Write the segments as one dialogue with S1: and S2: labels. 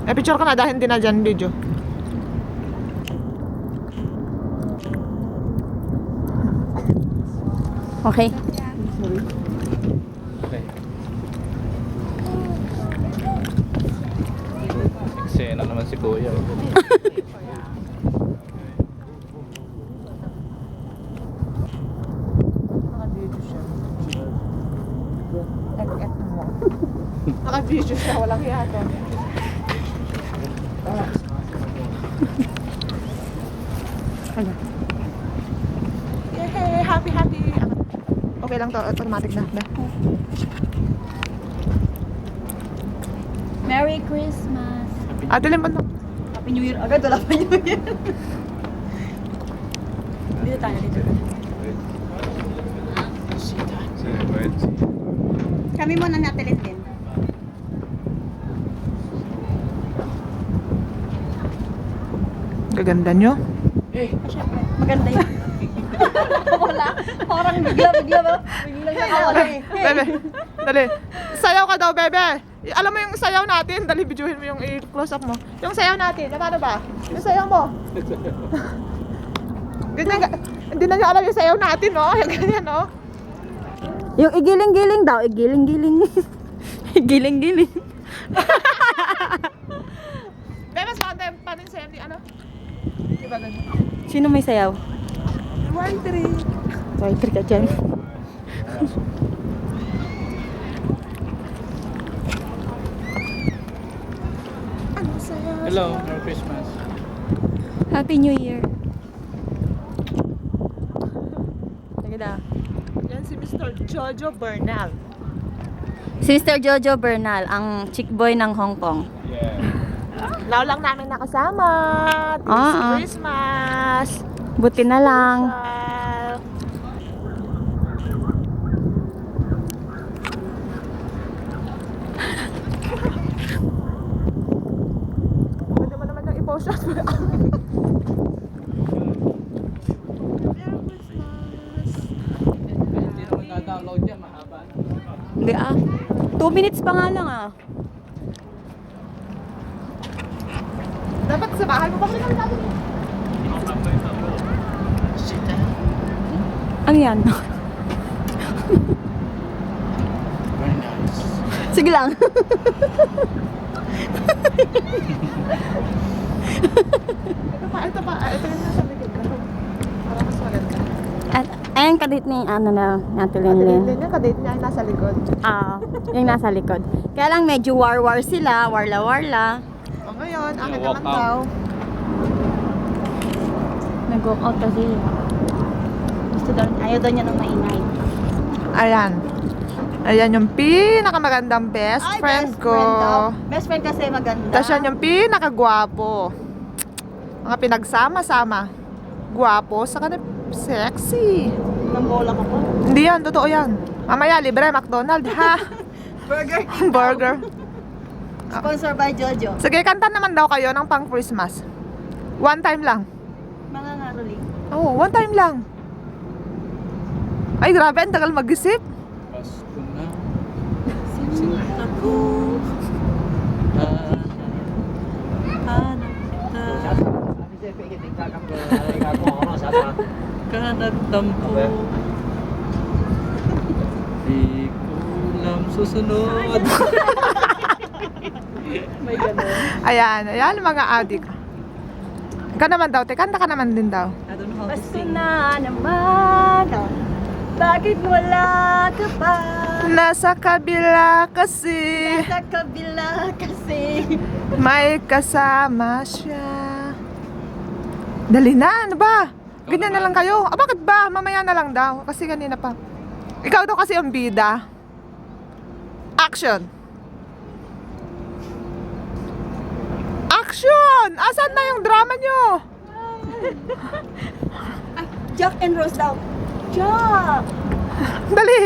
S1: Picture ka na dahil hindi na dyan video.
S2: Okay.
S3: Okay. Eksena naman si Kuya.
S1: Naka-video siya. Ek mo. Naka-video siya, walang hiyato. Ano? Yay! Happy, happy! Okay lang to, automatic na.
S2: Merry Christmas.
S1: Ate Limon to.
S2: Happy New Year agad. Wala pa New Year. Dito tayo, dito. Kami muna natin din.
S1: Gaganda nyo.
S2: Maganda yun. Wala. Parang bigla ba? Biglang nakawala eh.
S1: Bebe, dali. Sayaw ka daw, bebe. Alam mo yung sayaw natin? Dali, videohin mo yung i-close up mo. Yung sayaw natin, paano ba? Yung sayaw mo. Hindi na niya alam yung sayaw natin, no? Yung ganyan, no?
S2: Yung igiling-giling daw. Igiling-giling. Igiling-giling.
S1: Bebe, paano yung sayaw ni ano? Diba ganyan?
S2: Sino may sayaw?
S1: One, three.
S2: Writer ka dyan.
S1: Ano sayaw?
S3: Hello, Merry Christmas.
S2: Happy New Year. Tagada.
S1: Yan si Mr. Jojo Bernal.
S2: Si Mr. Jojo Bernal, ang chick boy ng Hong Kong.
S3: Yeah.
S1: Now lang namin nakasama. This Christmas.
S2: Buti na lang.
S1: Pwede mo naman yung i-post shot. Merry Christmas.
S3: Hindi naman na-download yan, mahaba.
S2: Hindi 2 minutes pa nga lang
S1: Dapat sa bahay mo. Bakit naman natin?
S2: Ano yan?
S3: Very nice.
S2: Sige lang.
S1: Ito pa. Ito yung nasa likod. Para mas maganda.
S2: At ayun kadate ni ano na natin Linlin.
S1: Din yung kadate niya ay nasa likod.
S2: Yung nasa likod. Kaya lang medyo war-war sila, warla-warla.
S1: O ngayon, akin
S3: Walk
S1: naman
S3: out.
S1: daw.
S2: Nag-walk out kasi. Ayaw daw niya ng maingay.
S1: Ayan. Ayan yung pinakamagandang best friend ko.
S2: Best friend kasi maganda.
S1: Tapos yan yung pinakagwapo. Mga pinagsama-sama. Gwapo, saka na sexy.
S2: Nambola ka pa.
S1: Hindi yan, totoo yan. Mamaya, libre, McDonald's, ha?
S2: Burger.
S1: Burger.
S2: Sponsor by Jojo.
S1: Sige, kanta naman daw kayo ng pang Christmas. One time lang.
S2: Mga ngaroling.
S1: Oo, one time lang. Ay, grabe, ang tagal mag-isip.
S3: Pasko na.
S2: Sinta ko.
S3: Kanagtampo. Di kulam susunod.
S2: May ganun.
S1: Ayan, mga adik. Ka naman daw, te, kanta ka naman din daw.
S2: I don't know how to sing. Na naman. Bakit wala ka pa?
S1: Nasa kabila kasi,
S2: Sa kabila kasi.
S1: may kasama siya. Dali na, ano ba? Ganyan na lang kayo. Bakit ba? Mamaya na lang daw. Kasi kanina pa. Ikaw daw kasi ang bida. Action! Action! Asan na yung drama nyo?
S2: Jack and Rose daw. Jack!
S1: Dali!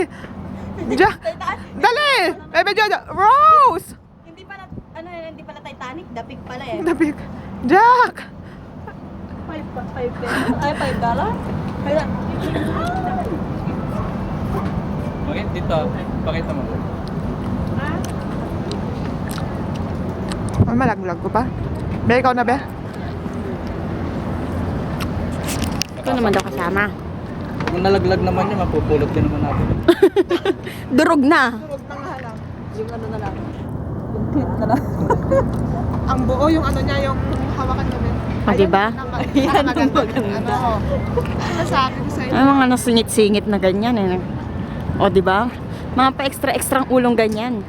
S1: Dali! Bebe Jojo! Rose!
S2: Hindi pala, hindi pala Titanic, dapig pala eh.
S1: Dapik. Jack!
S2: $5 dollar? Kaya,
S3: Bakit dito? Pakita mo.
S1: Ay, malaglag ko pa. Be, ikaw na, be?
S2: Ito naman daw kasama.
S3: Kung nalaglag naman yun, mapupulot din naman natin.
S2: Durog na.
S1: Turog na nga lang.
S2: Yung ano na lang. Yung clit na lang.
S1: Ang buo, yung ano niya, yung hawakan mo, be.
S2: Ah, diba?
S1: Yan ang maganda. Ano sabi ko sa'yo?
S2: Ay, mga nasingit-singit na ganyan eh. O, diba? Mga pa-extra-extrang ulong ganyan.